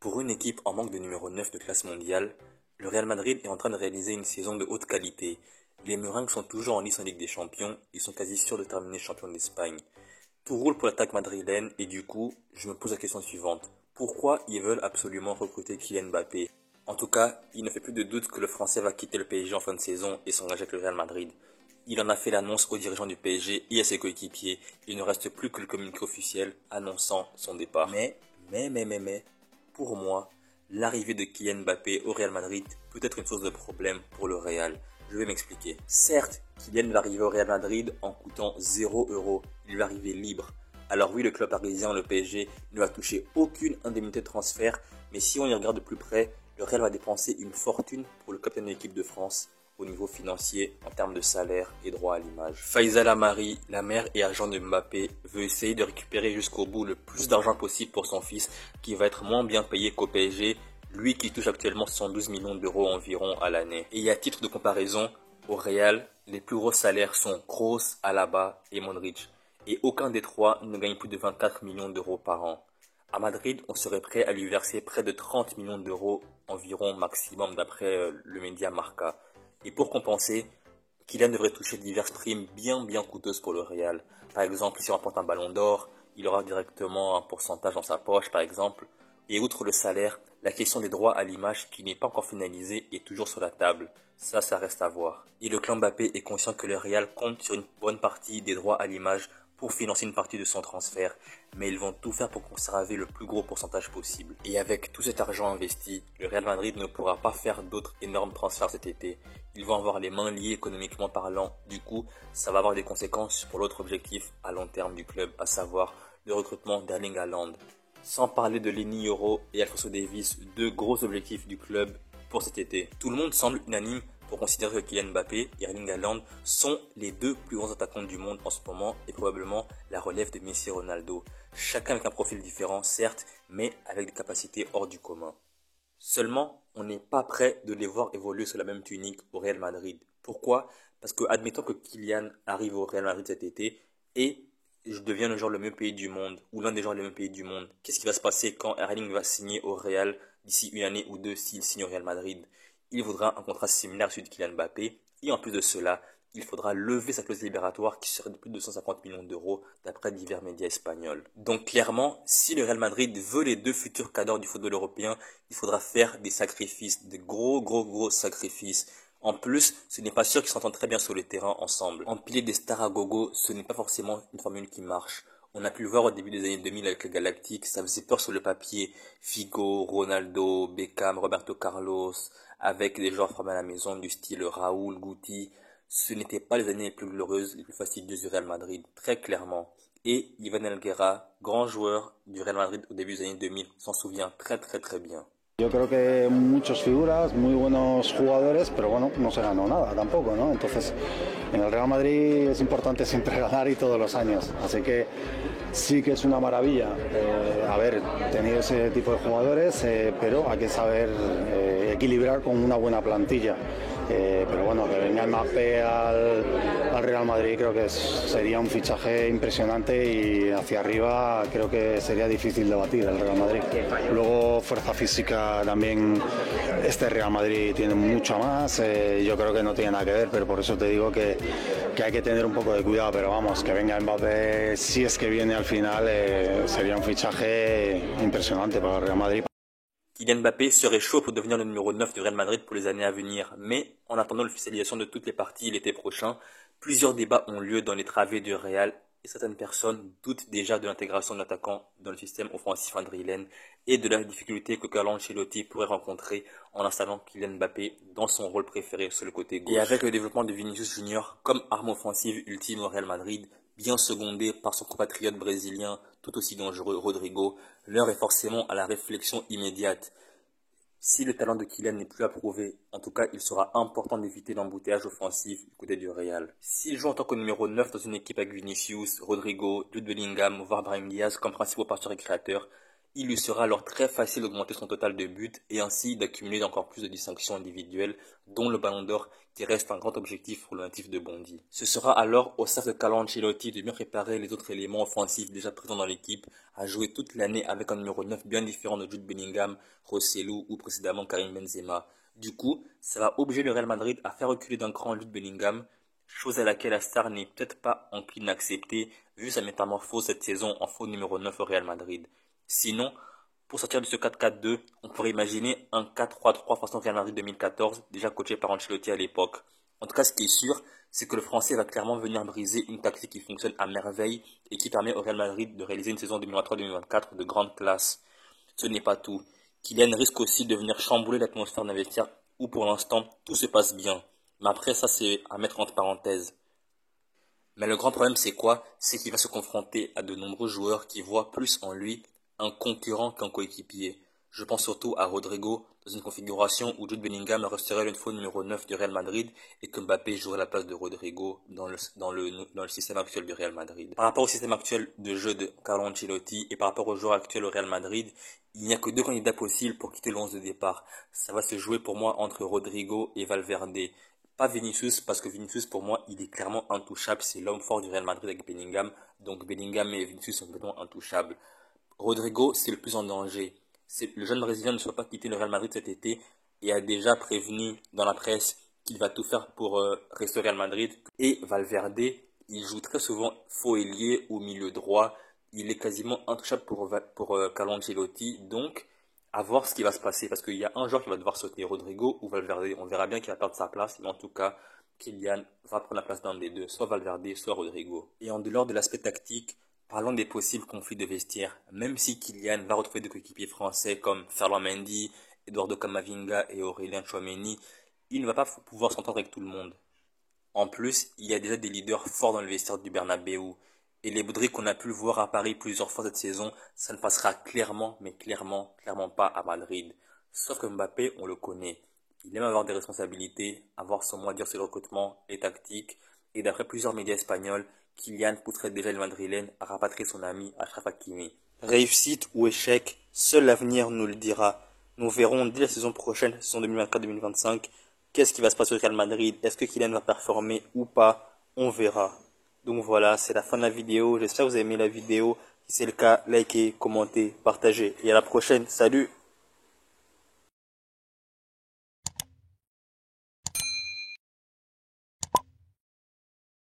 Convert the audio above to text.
Pour une équipe en manque de numéro 9 de classe mondiale, le Real Madrid est en train de réaliser une saison de haute qualité. Les Merengues sont toujours en lice en Ligue des Champions, ils sont quasi sûrs de terminer champion d'Espagne. Tout roule pour l'attaque madrilène et du coup, je me pose la question suivante. Pourquoi ils veulent absolument recruter Kylian Mbappé? En tout cas, il ne fait plus de doute que le Français va quitter le PSG en fin de saison et s'engager avec le Real Madrid. Il en a fait l'annonce aux dirigeants du PSG et à ses coéquipiers. Il ne reste plus que le communiqué officiel annonçant son départ. Mais, pour moi, l'arrivée de Kylian Mbappé au Real Madrid peut être une source de problème pour le Real. Je vais m'expliquer. Certes, Kylian va arriver au Real Madrid en coûtant 0 €. Il va arriver libre. Alors oui, le club parisien, le PSG, ne va toucher aucune indemnité de transfert, mais si on y regarde de plus près, le Real va dépenser une fortune pour le capitaine de l'équipe de France au niveau financier en termes de salaire et droit à l'image. Faisal Amari, la mère et agent de Mbappé, veut essayer de récupérer jusqu'au bout le plus d'argent possible pour son fils qui va être moins bien payé qu'au PSG, lui qui touche actuellement 112 millions d'euros environ à l'année. Et à titre de comparaison, au Real, les plus gros salaires sont Kroos, Alaba et Modric. Et aucun des trois ne gagne plus de 24 millions d'euros par an. À Madrid, on serait prêt à lui verser près de 30 millions d'euros environ maximum d'après le média Marca. Et pour compenser, Kylian devrait toucher diverses primes bien coûteuses pour le Real. Par exemple, si on remporte un ballon d'or, il aura directement un pourcentage dans sa poche par exemple. Et outre le salaire, la question des droits à l'image qui n'est pas encore finalisée est toujours sur la table. Ça reste à voir. Et le clan Mbappé est conscient que le Real compte sur une bonne partie des droits à l'image pour financer une partie de son transfert, mais ils vont tout faire pour conserver le plus gros pourcentage possible. Et avec tout cet argent investi, le Real Madrid ne pourra pas faire d'autres énormes transferts cet été. Ils vont avoir les mains liées économiquement parlant. Du coup, ça va avoir des conséquences pour l'autre objectif à long terme du club, à savoir le recrutement d'Erling Haaland. Sans parler de Lenny Yoro et Alphonso Davies, deux gros objectifs du club pour cet été. Tout le monde semble unanime pour considérer que Kylian Mbappé et Erling Haaland sont les deux plus grands attaquants du monde en ce moment et probablement la relève de Messi et Ronaldo. Chacun avec un profil différent, certes, mais avec des capacités hors du commun. Seulement, on n'est pas prêt de les voir évoluer sur la même tunique au Real Madrid. Pourquoi? Parce que admettons que Kylian arrive au Real Madrid cet été et je deviens le joueur le mieux payé du monde ou l'un des joueurs les mieux payés du monde. Qu'est-ce qui va se passer quand Erling va signer au Real d'ici une année ou deux s'il signe au Real Madrid? Il voudra un contrat similaire à celui de Kylian Mbappé et en plus de cela, il faudra lever sa clause libératoire qui serait de plus de 250 millions d'euros d'après divers médias espagnols. Donc clairement, si le Real Madrid veut les deux futurs cadors du football européen, il faudra faire des sacrifices, des gros sacrifices. En plus, ce n'est pas sûr qu'ils s'entendent très bien sur le terrain ensemble. Empiler des stars à gogo, ce n'est pas forcément une formule qui marche. On a pu le voir au début des années 2000 avec le Galactique, ça faisait peur sur le papier. Figo, Ronaldo, Beckham, Roberto Carlos, avec des joueurs formés à la maison du style Raúl, Guti. Ce n'étaient pas les années les plus glorieuses, les plus fastidieuses du Real Madrid, très clairement. Et Ivan Helguera, grand joueur du Real Madrid au début des années 2000, s'en souvient très bien. Yo creo que muchas figuras, muy buenos jugadores, pero bueno, no se ganó nada tampoco, ¿no? Entonces, en el Real Madrid es importante siempre ganar y todos los años. Así que sí que es una maravilla haber tenido ese tipo de jugadores, pero hay que saber equilibrar con una buena plantilla. Pero bueno, que venga Mbappé al Real Madrid creo que sería un fichaje impresionante y hacia arriba creo que sería difícil de batir el Real Madrid. Luego fuerza física también este Real Madrid tiene mucho más, yo creo que no tiene nada que ver, pero por eso te digo que hay que tener un poco de cuidado, pero vamos, que venga Mbappé, si es que viene al final, sería un fichaje impresionante para el Real Madrid. Kylian Mbappé serait chaud pour devenir le numéro 9 du Real Madrid pour les années à venir, mais en attendant l'officialisation de toutes les parties l'été prochain, plusieurs débats ont lieu dans les travées du Real et certaines personnes doutent déjà de l'intégration de l'attaquant dans le système offensif madrilène et de la difficulté que Carlo Ancelotti pourrait rencontrer en installant Kylian Mbappé dans son rôle préféré sur le côté gauche. Et avec le développement de Vinicius Junior comme arme offensive ultime au Real Madrid, bien secondé par son compatriote brésilien tout aussi dangereux Rodrigo, l'heure est forcément à la réflexion immédiate. Si le talent de Kylian n'est plus approuvé, en tout cas il sera important d'éviter l'embouteillage offensif du côté du Real. S'il joue en tant que numéro 9 dans une équipe avec Vinicius, Rodrigo, Jude Bellingham, voire Brahim Diaz comme principaux partners et créateurs, Il lui sera alors très facile d'augmenter son total de buts et ainsi d'accumuler encore plus de distinctions individuelles, dont le Ballon d'Or qui reste un grand objectif pour le natif de Bondy. Ce sera alors au staff de Carlo Ancelotti de bien préparer les autres éléments offensifs déjà présents dans l'équipe à jouer toute l'année avec un numéro 9 bien différent de Jude Bellingham, Rosselló ou précédemment Karim Benzema. Du coup, ça va obliger le Real Madrid à faire reculer d'un cran Jude Bellingham, chose à laquelle la star n'est peut-être pas encline à accepter vu sa métamorphose cette saison en faux numéro 9 au Real Madrid. Sinon, pour sortir de ce 4-4-2, on pourrait imaginer un 4-3-3 façon Real Madrid 2014, déjà coaché par Ancelotti à l'époque. En tout cas, ce qui est sûr, c'est que le Français va clairement venir briser une tactique qui fonctionne à merveille et qui permet au Real Madrid de réaliser une saison 2023-2024 de grande classe. Ce n'est pas tout. Kylian risque aussi de venir chambouler l'atmosphère d'un vestiaire où pour l'instant tout se passe bien. Mais après ça, c'est à mettre entre parenthèses. Mais le grand problème, c'est quoi? C'est qu'il va se confronter à de nombreux joueurs qui voient plus en lui un concurrent qu'un coéquipier. Je pense surtout à Rodrigo, dans une configuration où Jude Bellingham resterait le faux numéro 9 du Real Madrid et que Mbappé jouerait la place de Rodrigo dans le système actuel du Real Madrid. Par rapport au système actuel de jeu de Carlo Ancelotti et par rapport aux joueurs actuels au Real Madrid, il n'y a que deux candidats possibles pour quitter le 11 de départ. Ça va se jouer pour moi entre Rodrigo et Valverde. Pas Vinicius, parce que Vinicius, pour moi, il est clairement intouchable. C'est l'homme fort du Real Madrid avec Bellingham. Donc Bellingham et Vinicius sont complètement intouchables. Rodrigo, c'est le plus en danger. Le jeune Brésilien ne souhaite pas quitter le Real Madrid cet été et a déjà prévenu dans la presse qu'il va tout faire pour rester au Real Madrid. Et Valverde, il joue très souvent faux ailier au milieu droit. Il est quasiment intouchable pour Carlo Ancelotti. Donc, à voir ce qui va se passer. Parce qu'il y a un joueur qui va devoir sauter, Rodrigo ou Valverde. On verra bien qu'il va perdre sa place. Mais en tout cas, Kylian va prendre la place d'un des deux, soit Valverde, soit Rodrigo. Et en dehors de l'aspect tactique, parlons des possibles conflits de vestiaire. Même si Kylian va retrouver des coéquipiers français comme Ferland Mendy, Eduardo Camavinga et Aurélien Tchouaméni, il ne va pas pouvoir s'entendre avec tout le monde. En plus, il y a déjà des leaders forts dans le vestiaire du Bernabéu. Et les bouderies qu'on a pu le voir à Paris plusieurs fois cette saison, ça ne passera clairement, mais clairement pas à Madrid. Sauf que Mbappé, on le connaît. Il aime avoir des responsabilités, avoir son mot à dire sur le recrutement, les tactiques. Et d'après plusieurs médias espagnols, Kylian pousserait déjà le madrilène à rapatrier son ami Achraf Hakimi. Réussite ou échec, seul l'avenir nous le dira. Nous verrons dès la saison prochaine, saison 2024-2025, qu'est-ce qui va se passer au Real Madrid. Est-ce que Kylian va performer ou pas? On verra. Donc voilà, c'est la fin de la vidéo. J'espère que vous avez aimé la vidéo. Si c'est le cas, likez, commentez, partagez. Et à la prochaine. Salut!